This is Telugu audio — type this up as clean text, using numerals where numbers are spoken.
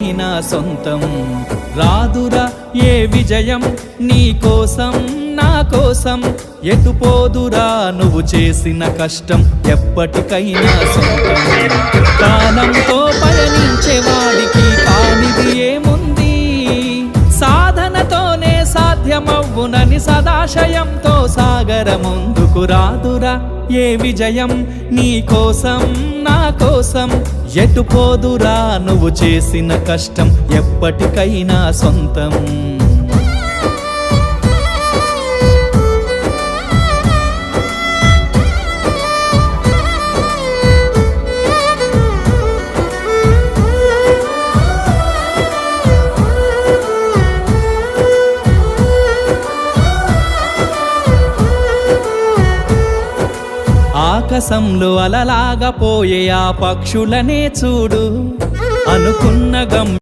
ఎప్పటికైనా సొంతం. రాదురా ఏ విజయం నీ కోసం నా కోసం, ఎటుపోదురా నువ్వు చేసిన కష్టం ఎప్పటికైనా సొంతం. కాలంతో పయనించే వాడికి కానిది ఏముంది, సాధనతోనే సాధ్యమవ్వునని సదాశయంతో సాగర ముందుకు. రాదురా ఏ విజయం నీ కోసం నా కోసం, ఎటుపోదురా నువ్వు చేసిన కష్టం ఎప్పటికైనా సొంతం. ఆకాశంలో అలలాగా పోయే ఆ పక్షులనే చూడు, అనుకున్న